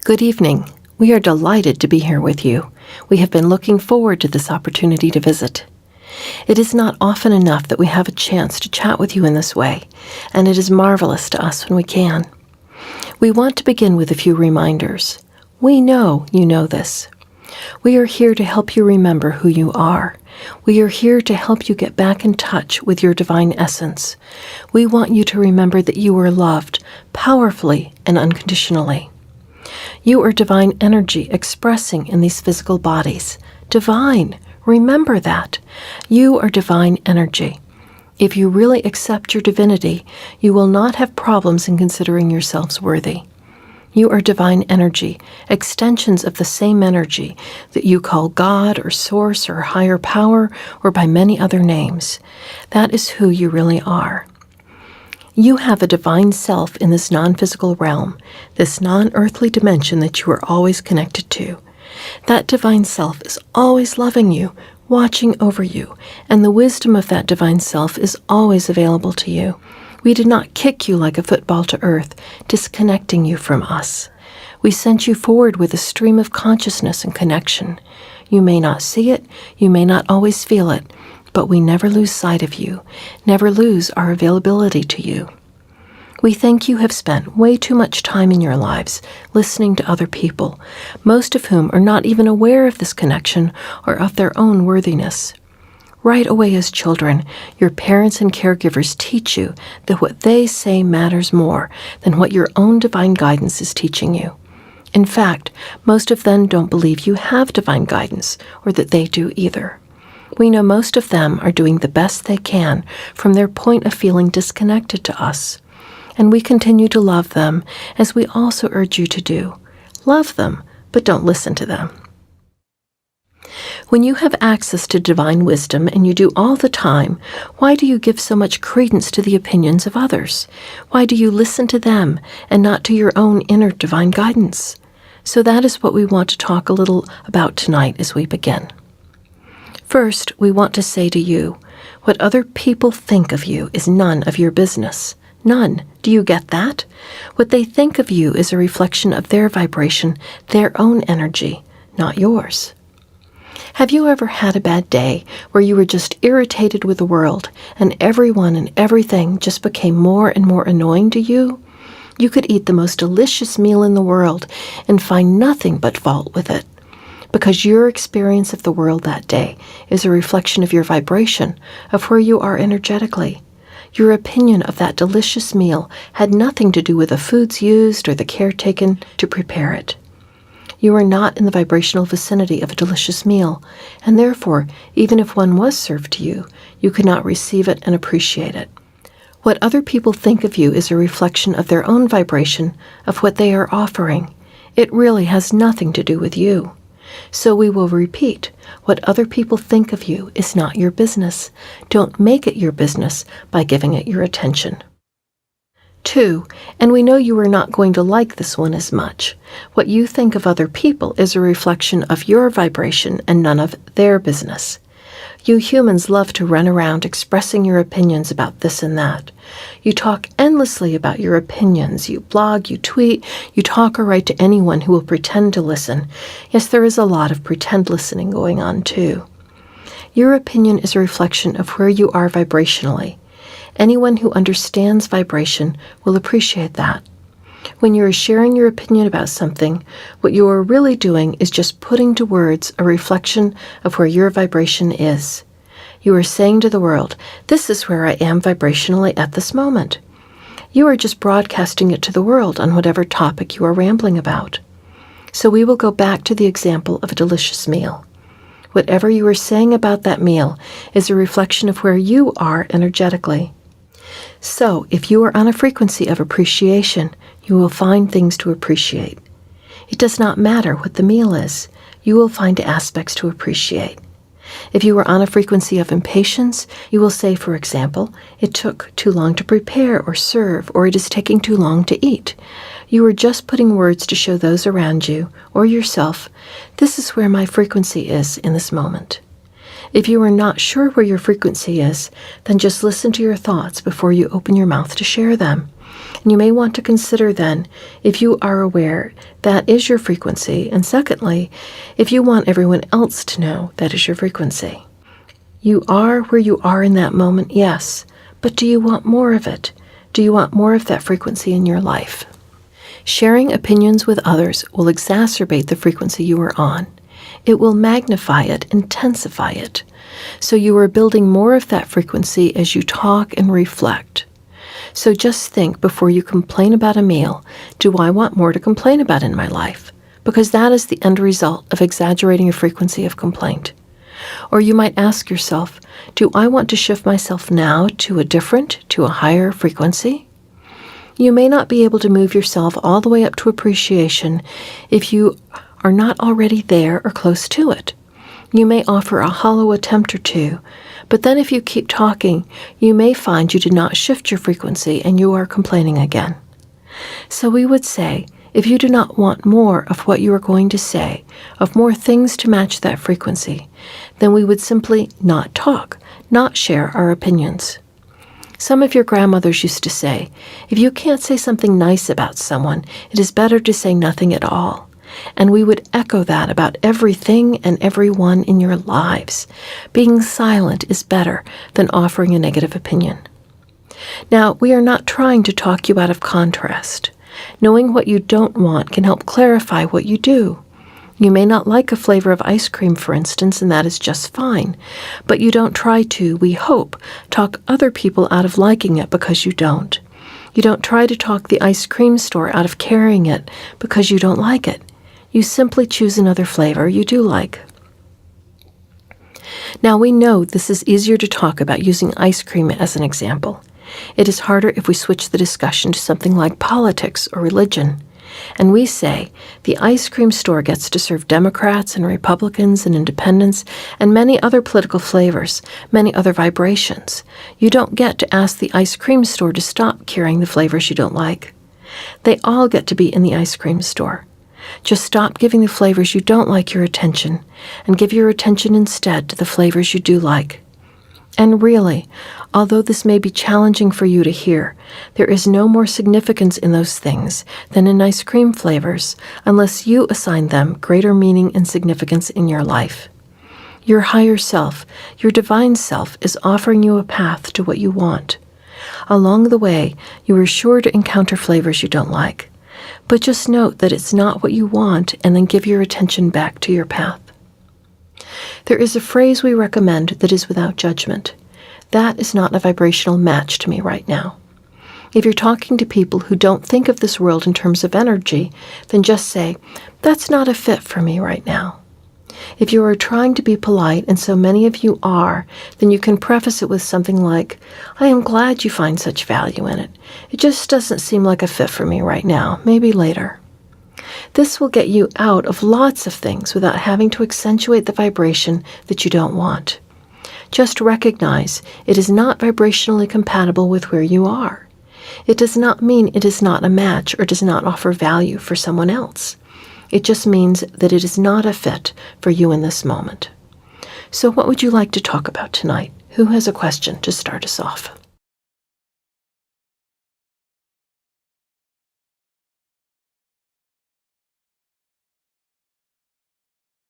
Good evening. We are delighted to be here with you. We have been looking forward to this opportunity to visit. It is not often enough that we have a chance to chat with you in this way, and it is marvelous to us when we can. We want to begin with a few reminders. We know you know this. We are here to help you remember who you are. We are here to help you get back in touch with your divine essence. We want you to remember that you are loved powerfully and unconditionally. You are divine energy expressing in these physical bodies. Divine. Remember that. You are divine energy. If you really accept your divinity, you will not have problems in considering yourselves worthy. You are divine energy, extensions of the same energy that you call God or Source or higher power or by many other names. That is who you really are. You have a divine self in this non-physical realm, this non-earthly dimension that you are always connected to. That divine self is always loving you, watching over you, and the wisdom of that divine self is always available to you. We did not kick you like a football to earth, disconnecting you from us. We sent you forward with a stream of consciousness and connection. You may not see it, you may not always feel it, but we never lose sight of you, never lose our availability to you. We think you have spent way too much time in your lives listening to other people, most of whom are not even aware of this connection or of their own worthiness. Right away as children, your parents and caregivers teach you that what they say matters more than what your own divine guidance is teaching you. In fact, most of them don't believe you have divine guidance or that they do either. We know most of them are doing the best they can from their point of feeling disconnected to us. And we continue to love them, as we also urge you to do. Love them, but don't listen to them. When you have access to divine wisdom, and you do all the time, why do you give so much credence to the opinions of others? Why do you listen to them and not to your own inner divine guidance? So that is what we want to talk a little about tonight as we begin. First, we want to say to you, what other people think of you is none of your business. None. Do you get that? What they think of you is a reflection of their vibration, their own energy, not yours. Have you ever had a bad day where you were just irritated with the world and everyone and everything just became more and more annoying to you? You could eat the most delicious meal in the world and find nothing but fault with it, because your experience of the world that day is a reflection of your vibration, of where you are energetically. Your opinion of that delicious meal had nothing to do with the foods used or the care taken to prepare it. You are not in the vibrational vicinity of a delicious meal, and therefore, even if one was served to you, you could not receive it and appreciate it. What other people think of you is a reflection of their own vibration, of what they are offering. It really has nothing to do with you. So we will repeat, what other people think of you is not your business. Don't make it your business by giving it your attention. 2, and we know you are not going to like this one as much. What you think of other people is a reflection of your vibration and none of their business. You humans love to run around expressing your opinions about this and that. You talk endlessly about your opinions. You blog, you tweet, you talk or write to anyone who will pretend to listen. Yes, there is a lot of pretend listening going on too. Your opinion is a reflection of where you are vibrationally. Anyone who understands vibration will appreciate that. When you are sharing your opinion about something, what you are really doing is just putting to words a reflection of where your vibration is. You are saying to the world, this is where I am vibrationally at this moment. You are just broadcasting it to the world on whatever topic you are rambling about. So we will go back to the example of a delicious meal. Whatever you are saying about that meal is a reflection of where you are energetically. So, if you are on a frequency of appreciation, you will find things to appreciate. It does not matter what the meal is. You will find aspects to appreciate. If you are on a frequency of impatience, you will say, for example, it took too long to prepare or serve, or it is taking too long to eat. You are just putting words to show those around you, or yourself, this is where my frequency is in this moment. If you are not sure where your frequency is, then just listen to your thoughts before you open your mouth to share them. And you may want to consider then if you are aware that is your frequency, and secondly, if you want everyone else to know that is your frequency. You are where you are in that moment, yes, but do you want more of it? Do you want more of that frequency in your life? Sharing opinions with others will exacerbate the frequency you are on. It will magnify it, intensify it. So you are building more of that frequency as you talk and reflect. So just think before you complain about a meal, do I want more to complain about in my life? Because that is the end result of exaggerating a frequency of complaint. Or you might ask yourself, do I want to shift myself now to a higher frequency? You may not be able to move yourself all the way up to appreciation if you are not already there or close to it. You may offer a hollow attempt or two, but then if you keep talking, you may find you did not shift your frequency and you are complaining again. So we would say, if you do not want more of what you are going to say, of more things to match that frequency, then we would simply not talk, not share our opinions. Some of your grandmothers used to say, if you can't say something nice about someone, it is better to say nothing at all. And we would echo that about everything and everyone in your lives. Being silent is better than offering a negative opinion. Now, we are not trying to talk you out of contrast. Knowing what you don't want can help clarify what you do. You may not like a flavor of ice cream, for instance, and that is just fine. But you don't try to, we hope, talk other people out of liking it because you don't. You don't try to talk the ice cream store out of carrying it because you don't like it. You simply choose another flavor you do like. Now we know this is easier to talk about using ice cream as an example. It is harder if we switch the discussion to something like politics or religion. And we say, the ice cream store gets to serve Democrats and Republicans and independents and many other political flavors, many other vibrations. You don't get to ask the ice cream store to stop carrying the flavors you don't like. They all get to be in the ice cream store. Just stop giving the flavors you don't like your attention and give your attention instead to the flavors you do like. And really, although this may be challenging for you to hear, there is no more significance in those things than in ice cream flavors unless you assign them greater meaning and significance in your life. Your higher self, your divine self, is offering you a path to what you want. Along the way, you are sure to encounter flavors you don't like. But just note that it's not what you want and then give your attention back to your path. There is a phrase we recommend that is without judgment. That is not a vibrational match to me right now. If you're talking to people who don't think of this world in terms of energy, then just say, that's not a fit for me right now. If you are trying to be polite, and so many of you are, then you can preface it with something like, I am glad you find such value in it. It just doesn't seem like a fit for me right now, maybe later. This will get you out of lots of things without having to accentuate the vibration that you don't want. Just recognize it is not vibrationally compatible with where you are. It does not mean it is not a match or does not offer value for someone else. It just means that it is not a fit for you in this moment. So what would you like to talk about tonight? Who has a question to start us off?